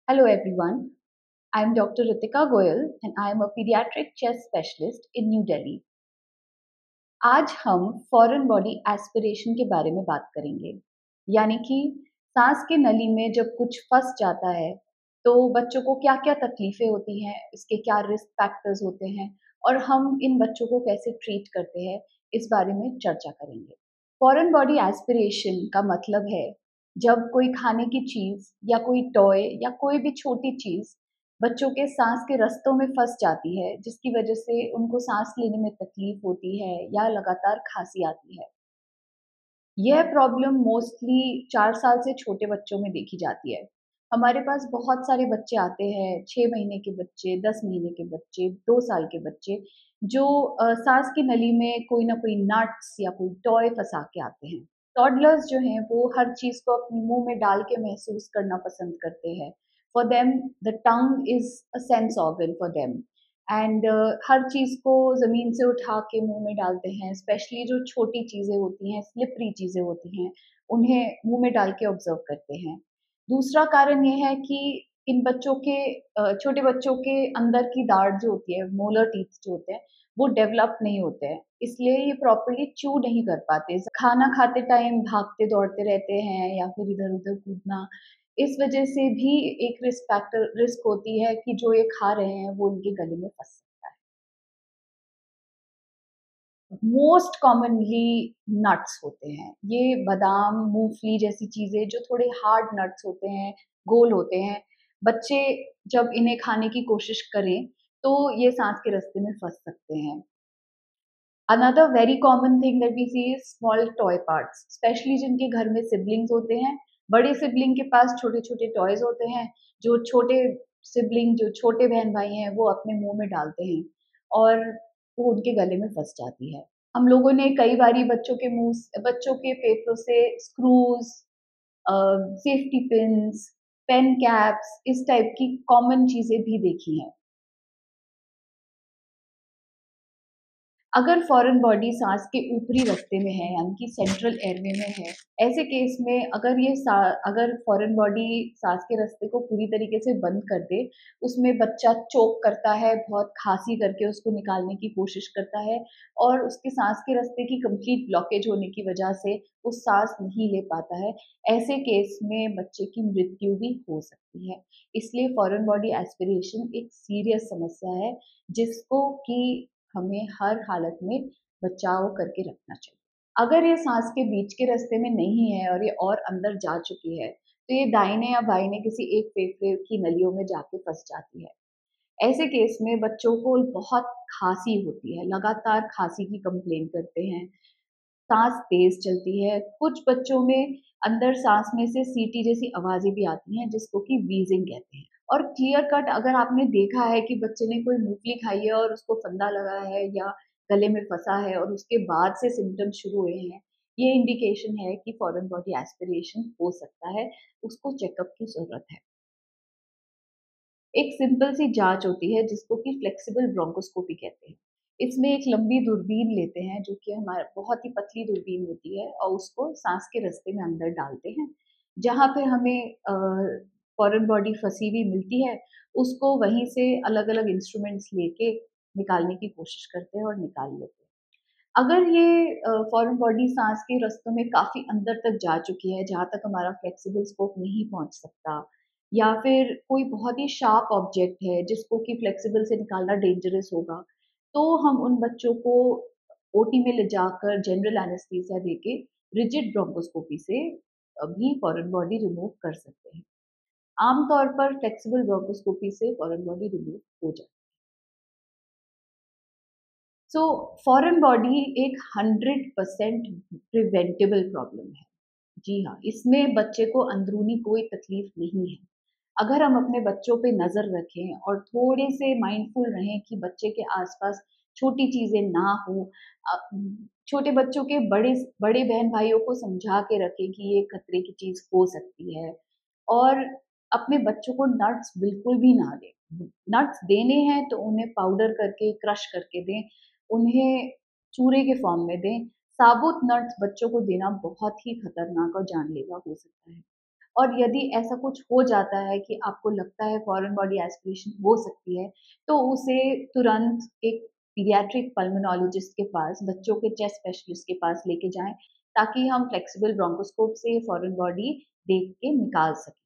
Hello everyone, I am Dr. Ritika Goyal and I am a pediatric chest specialist in New Delhi. आज हम foreign body aspiration के बारे में बात करेंगे, यानी कि सांस के नली में जब कुछ फंस जाता है तो बच्चों को क्या-क्या तकलीफें होती हैं, इसके क्या रिस्क फैक्टर्स होते हैं और हम इन बच्चों को कैसे ट्रीट करते हैं, इस बारे में चर्चा करेंगे। फॉरेन बॉडी एस्पिरेशन का मतलब है जब कोई खाने की चीज़ या कोई टॉय या कोई भी छोटी चीज़ बच्चों के सांस के रास्तों में फंस जाती है, जिसकी वजह से उनको सांस लेने में तकलीफ होती है या लगातार खांसी आती है। यह प्रॉब्लम मोस्टली 4 साल से छोटे बच्चों में देखी जाती है। हमारे पास बहुत सारे बच्चे आते हैं, 6 महीने के बच्चे, 10 महीने के बच्चे, 2 साल के बच्चे, जो सांस की नली में कोई ना कोई नट्स या कोई टॉय फँसा के आते हैं। टॉडलर्स जो हैं, वो हर चीज़ को अपने मुँह में डाल के महसूस करना पसंद करते हैं। For them the tongue is a sense organ for them and हर चीज़ को ज़मीन से उठा के मुँह में डालते हैं, स्पेशली जो छोटी चीज़ें होती हैं, स्लिपरी चीज़ें होती हैं, उन्हें मुँह में डाल के ऑब्ज़र्व करते हैं। दूसरा कारण ये है कि इन बच्चों के छोटे बच्चों के अंदर की दाढ़ जो होती है, मोलर टीथ जो होते हैं, वो डेवलप नहीं होते हैं, इसलिए ये प्रॉपर्ली च्यू नहीं कर पाते। खाना खाते टाइम भागते-दौड़ते रहते हैं या फिर इधर-उधर कूदना, इस वजह से भी एक रिस्क होती है कि जो ये खा रहे हैं, वो उनके गले में फँस सकता है। मोस्ट कॉमनली नट्स होते हैं। ये बादाम, मूँगफली जैसी चीज़ें जो थोड़े हार्ड नट्स होते हैं, गोल होते हैं। बच्चे जब इन्हें खाने की कोशिश करें, तो ये साँस के रास्ते में फँस सकते हैं। Another very common thing that we see is small toy parts, specially जिनके घर में सिबलिंग्स होते हैं। बड़े सिबलिंग के पास छोटे-छोटे टॉयज़ होते हैं, जो छोटे सिबलिंग जो छोटे बहन-भाई हैं, वो अपने मुँह में डालते हैं और वो उनके गले में फँस जाती है। हम लोगों ने कई बारी बच्चों के फेफड़ों से screws safety pins, pen caps इस टाइप की कॉमन चीज़ें भी देखी हैं। अगर फॉरेन बॉडी सांस के ऊपरी रास्ते में है यानी कि सेंट्रल एयरवे में है, ऐसे केस में अगर फॉरेन बॉडी सांस के रास्ते को पूरी तरीके से बंद कर दे, उसमें बच्चा चोक करता है, बहुत खांसी करके उसको निकालने की कोशिश करता है और उसके सांस के रास्ते की कंप्लीट ब्लॉकेज होने की वजह से वो सांस नहीं ले पाता है। ऐसे केस में बच्चे की मृत्यु भी हो सकती है। इसलिए फॉरेन बॉडी एस्पिरेशन एक सीरियस समस्या है, जिसको कि हमें हर हालत में बचाव करके रखना चाहिए। अगर ये सांस के बीच के रास्ते में नहीं है और ये और अंदर जा चुकी है, तो ये दाहिने या बाइने किसी एक फेफड़े की नलियों में जाके फँस जाती है। ऐसे केस में बच्चों को बहुत खाँसी होती है, लगातार खाँसी की कंप्लेंट करते हैं, साँस तेज़ चलती है, कुछ बच्चों में अंदर साँस में से सीटी जैसी आवाज़ें भी आती हैं, जिसको कि व्हीज़िंग कहते हैं। और क्लियर कट अगर आपने देखा है कि बच्चे ने कोई मूँगफली खाई है और उसको फंदा लगा है या गले में फँसा है और उसके बाद से सिम्पटम्स शुरू हुए हैं, ये इंडिकेशन है कि फॉरेन बॉडी एस्पिरेशन हो सकता है, उसको चेकअप की ज़रूरत है। एक सिंपल सी जाँच होती है जिसको कि फ्लेक्सिबल ब्रोंकोस्कोपी कहते हैं। इसमें एक लंबी दूरबीन लेते हैं जो कि हमारा बहुत ही पतली दूरबीन होती है और उसको साँस के रास्ते में अंदर डालते हैं। जहाँ पे हमें फॉरेन बॉडी फँसी हुई मिलती है, उसको वहीं से अलग-अलग इंस्ट्रूमेंट्स लेके निकालने की कोशिश करते हैं और निकाल लेते हैं। अगर ये फॉरेन बॉडी साँस के रास्तों में काफ़ी अंदर तक जा चुकी है, जहाँ तक हमारा फ्लेक्सिबल स्कोप नहीं पहुँच सकता या फिर कोई बहुत ही शार्प ऑब्जेक्ट है, जिसको कि फ्लेक्सिबल से निकालना डेंजरस होगा, तो हम उन बच्चों को ओटी में ले जाकर जनरल एनेस्थीसिया देके रिजिड ब्रोंकोस्कोपी से भी फॉरेन बॉडी रिमूव कर सकते हैं। आम तौर पर फ्लेक्सिबल ब्रोंकोस्कोपी से फॉरेन बॉडी रिमूव हो जाती है। सो फॉरेन बॉडी एक 100% प्रिवेंटेबल प्रॉब्लम है। जी हाँ, इसमें बच्चे को अंदरूनी कोई तकलीफ नहीं है। अगर हम अपने बच्चों पे नज़र रखें और थोड़े से माइंडफुल रहें कि बच्चे के आस-पास छोटी चीज़ें ना हो, अ, छोटे बच्चों के बड़े बहन-भाइयों को समझा के रखें कि ये खतरे की चीज़ हो सकती है और अपने बच्चों को नट्स बिल्कुल भी ना दें। नट्स देने हैं तो उन्हें पाउडर करके, क्रश करके दें, उन्हें चूरे के फॉर्म में दें। साबुत नट्स बच्चों को देना बहुत ही खतरनाक और जानलेवा हो सकता है। और यदि ऐसा कुछ हो जाता है कि आपको लगता है फॉरेन बॉडी एस्पिरेशन हो सकती है, तो उसे तुरंत एक पीडियाट्रिक पल्मोनोलॉजिस्ट के पास, बच्चों के चेस्ट स्पेशलिस्ट के पास लेके जाएँ, ताकि हम फ्लेक्सिबल ब्रोंकोस्कोप से फॉरेन बॉडी देख के निकाल सकें।